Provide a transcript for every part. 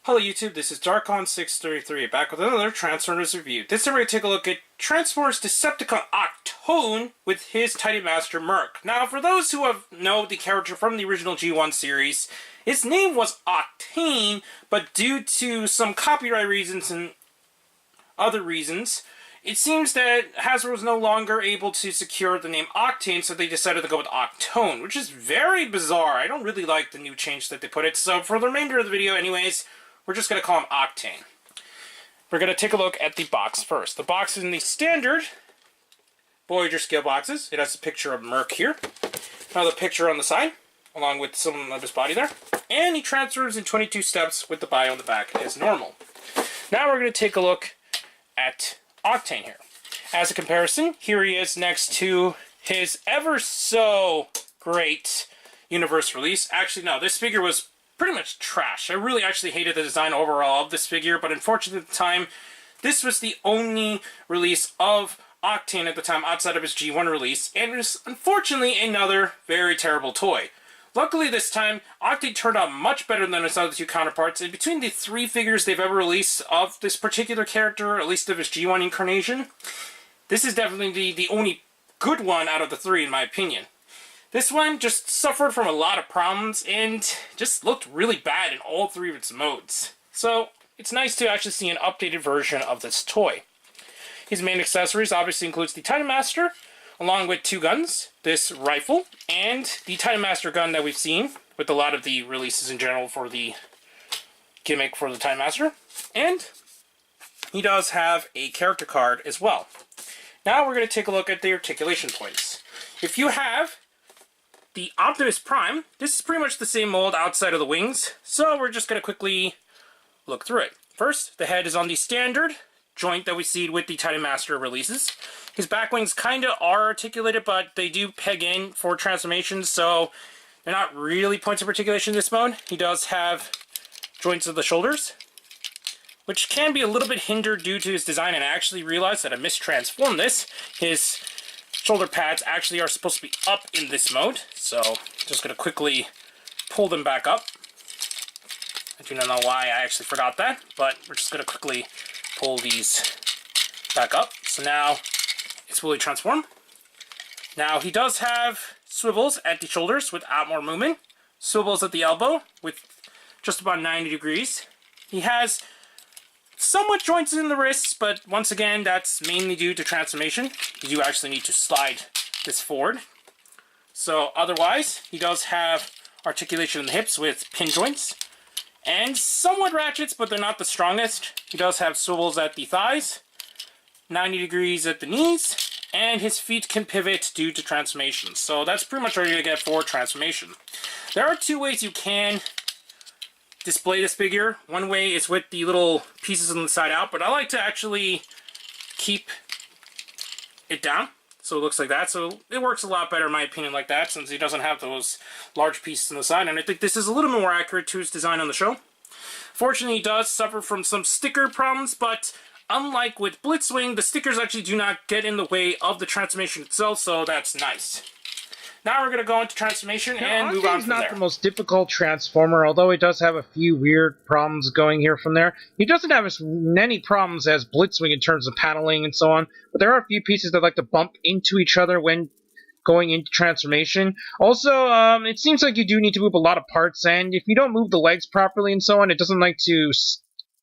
Hello YouTube, this is Darkon633 back with another Transformers review. This time we're going to take a look at Transformers Decepticon Octone with his Titan Master Merc. Now for those who know the character from the original G1 series, his name was Octane, but due to some copyright reasons and other reasons, it seems that Hasbro was no longer able to secure the name Octane, so they decided to go with Octone, which is very bizarre. I don't really like the new change that they put it, so for the remainder of the video anyways, we're just going to call him Octane. We're going to take a look at the box first. The box is in the standard Voyager scale boxes. It has a picture of Merc here. Another picture on the side, along with some of his body there. And he transfers in 22 steps with the bio on the back as normal. Now we're going to take a look at Octane here. As a comparison, here he is next to his ever so great Universe release. Actually, no, this figure was pretty much trash. I really actually hated the design overall of this figure, but unfortunately at the time, this was the only release of Octane at the time outside of his G1 release, and it was unfortunately another very terrible toy. Luckily this time, Octane turned out much better than his other two counterparts, and between the three figures they've ever released of this particular character, at least of his G1 incarnation, this is definitely the only good one out of the three in my opinion. This one just suffered from a lot of problems and just looked really bad in all three of its modes. So it's nice to actually see an updated version of this toy. His main accessories obviously includes the Titan Master, along with two guns, this rifle, and the Titan Master gun that we've seen with a lot of the releases in general for the gimmick for the Titan Master. And he does have a character card as well. Now we're going to take a look at the articulation points. If you have the Optimus Prime, this is pretty much the same mold outside of the wings, so we're just going to quickly look through it. First, the head is on the standard joint that we see with the Titan Master releases. His back wings kind of are articulated, but they do peg in for transformations, so they're not really points of articulation in this mode. He does have joints of the shoulders, which can be a little bit hindered due to his design, and I actually realized that I mistransformed this. His shoulder pads actually are supposed to be up in this mode, so just going to quickly pull them back up. I do not know why I actually forgot that, but we're just going to quickly pull these back up. So now it's fully transformed. Now he does have swivels at the shoulders without more movement, swivels at the elbow with just about 90 degrees. He has somewhat joints in the wrists, but once again, that's mainly due to transformation. You do actually need to slide this forward. So otherwise, he does have articulation in the hips with pin joints, and somewhat ratchets, but they're not the strongest. He does have swivels at the thighs, 90 degrees at the knees, and his feet can pivot due to transformation. So that's pretty much what you're going to get for transformation. There are two ways you can display this figure. One way is with the little pieces on the side out, but I like to actually keep it down so it looks like that. So it works a lot better in my opinion like that, since he doesn't have those large pieces on the side, and I think this is a little more accurate to his design on the show. Fortunately, he does suffer from some sticker problems, but unlike with Blitzwing, the stickers actually do not get in the way of the transformation itself, so that's nice. Now we're going to go into transformation and move on from there. Octane's not the most difficult transformer, although it does have a few weird problems going here from there. He doesn't have as many problems as Blitzwing in terms of paddling and so on, but there are a few pieces that like to bump into each other when going into transformation. Also, it seems like you do need to move a lot of parts, and if you don't move the legs properly and so on, it doesn't like to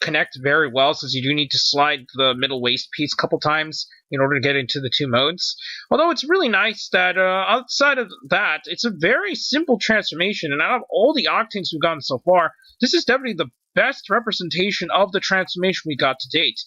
connect very well, since you do need to slide the middle waist piece a couple times in order to get into the two modes. Although it's really nice that outside of that, it's a very simple transformation, and out of all the Octanes we've gotten so far, this is definitely the best representation of the transformation we got to date.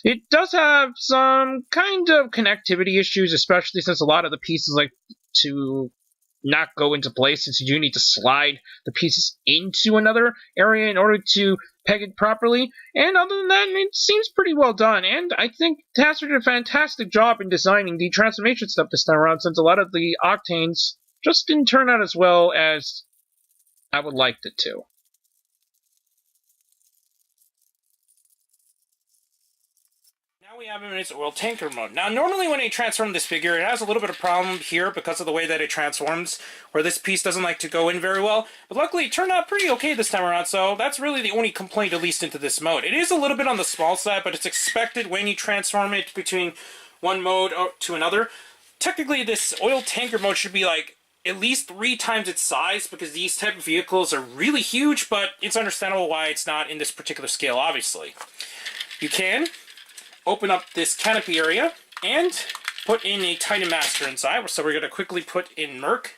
It does have some kind of connectivity issues, especially since a lot of the pieces like to not go into place, since you do need to slide the pieces into another area in order to peg it properly. And other than that, it seems pretty well done, and I think Tasker did a fantastic job in designing the transformation stuff this time around, since a lot of the Octanes just didn't turn out as well as I would like it to. Now we have him in his oil tanker mode. Now, normally when I transform this figure, it has a little bit of problem here because of the way that it transforms, where this piece doesn't like to go in very well. But luckily, it turned out pretty okay this time around, so that's really the only complaint, at least into this mode. It is a little bit on the small side, but it's expected when you transform it between one mode to another. Technically, this oil tanker mode should be like at least 3 times its size, because these type of vehicles are really huge, but it's understandable why it's not in this particular scale, obviously. You can open up this canopy area and put in a Titan Master inside. So we're going to quickly put in Merc,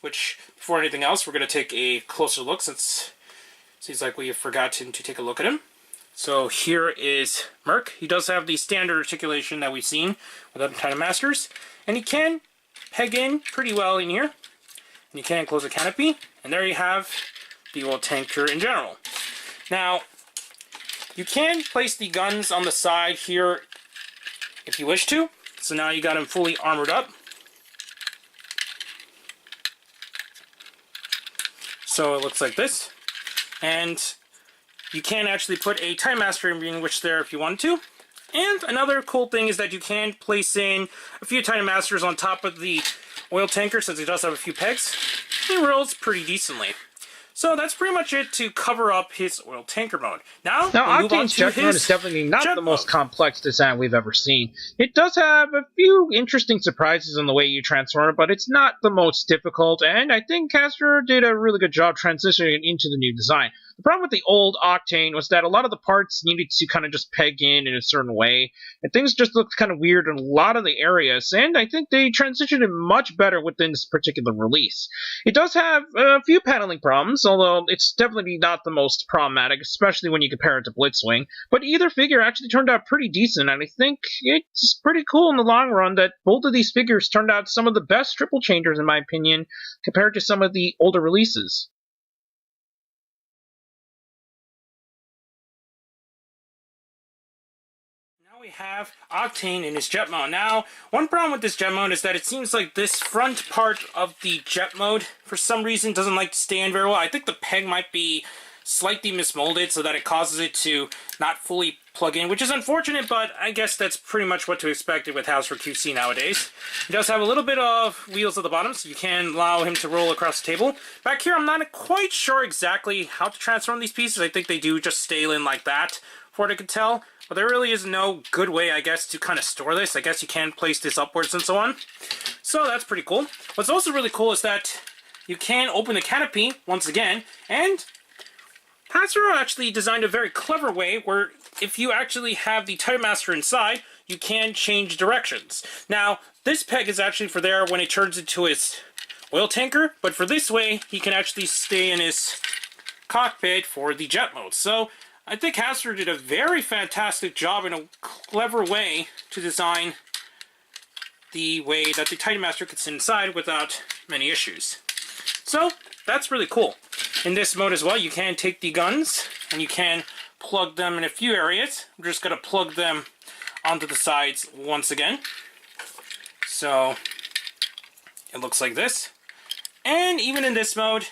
which, before anything else, we're going to take a closer look since it seems like we have forgotten to take a look at him. So here is Merc. He does have the standard articulation that we've seen with other Titan Masters, and he can peg in pretty well in here. And you can close the canopy, and there you have the oil tanker in general. Now, you can place the guns on the side here if you wish to. So now you got him fully armored up. So it looks like this. And you can actually put a Titan Master in which there if you want to. And another cool thing is that you can place in a few Titan Masters on top of the oil tanker, since it does have a few pegs. It rolls pretty decently. So that's pretty much it to cover up his oil tanker mode. Now Octane's jet mode is definitely not the most complex design we've ever seen. It does have a few interesting surprises in the way you transform it, but it's not the most difficult, and I think Castro did a really good job transitioning it into the new design. The problem with the old Octane was that a lot of the parts needed to kind of just peg in a certain way, and things just looked kind of weird in a lot of the areas, and I think they transitioned it much better within this particular release. It does have a few paneling problems, although it's definitely not the most problematic, especially when you compare it to Blitzwing, but either figure actually turned out pretty decent, and I think it's pretty cool in the long run that both of these figures turned out some of the best triple changers, in my opinion, compared to some of the older releases. We have Octane in his jet mode. Now, one problem with this jet mode is that it seems like this front part of the jet mode, for some reason, doesn't like to stand very well. I think the peg might be slightly mismolded so that it causes it to not fully plug in, which is unfortunate, but I guess that's pretty much what to expect with Hasbro QC nowadays. He does have a little bit of wheels at the bottom, so you can allow him to roll across the table. Back here, I'm not quite sure exactly how to transform these pieces. I think they do just stay in like that, for what I could tell. But there really is no good way, I guess, to kind of store this. I guess you can place this upwards and so on. So that's pretty cool. What's also really cool is that you can open the canopy once again, and Hasbro actually designed a very clever way where if you actually have the Titan Master inside, you can change directions. Now, this peg is actually for there when it turns into his oil tanker, but for this way, he can actually stay in his cockpit for the jet mode. So I think Hasbro did a very fantastic job in a clever way to design the way that the Titan Master could sit inside without many issues. So that's really cool. In this mode as well, you can take the guns and you can plug them in a few areas. I'm just going to plug them onto the sides once again. So it looks like this. And even in this mode,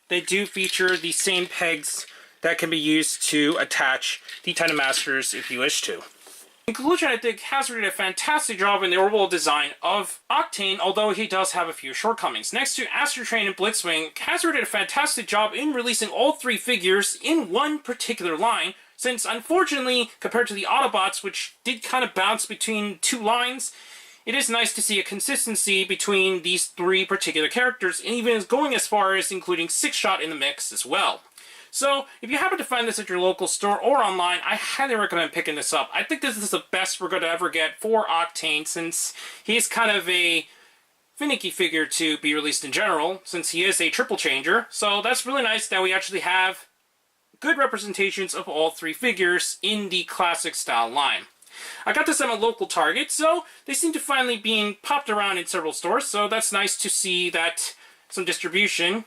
they do feature the same pegs that can be used to attach the Titan Masters if you wish to. In conclusion, I think Hasbro did a fantastic job in the overall design of Octane, although he does have a few shortcomings. Next to Astro Train and Blitzwing, Hasbro did a fantastic job in releasing all 3 figures in one particular line, since unfortunately, compared to the Autobots, which did kind of bounce between 2 lines, it is nice to see a consistency between these 3 particular characters, and even going as far as including 6-Shot in the mix as well. So, if you happen to find this at your local store or online, I highly recommend picking this up. I think this is the best we're going to ever get for Octane, since he's kind of a finicky figure to be released in general, since he is a triple changer. So that's really nice that we actually have good representations of all 3 figures in the classic style line. I got this at my local Target, so they seem to finally being popped around in several stores, so that's nice to see that some distribution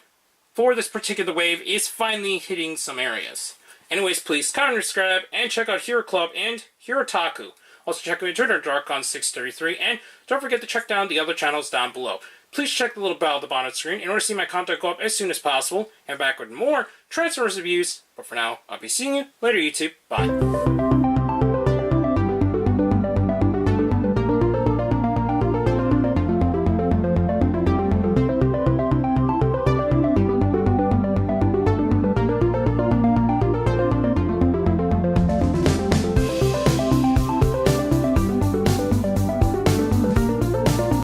for this particular wave is finally hitting some areas. Anyways, please comment and subscribe, and check out Hero Club and Hero Taku. Also check out my Twitter, Darkon633, and don't forget to check down the other channels down below. Please check the little bell at the bottom of the screen in order to see my content go up as soon as possible, and back with more Transformers reviews. But for now, I'll be seeing you later, YouTube. Bye.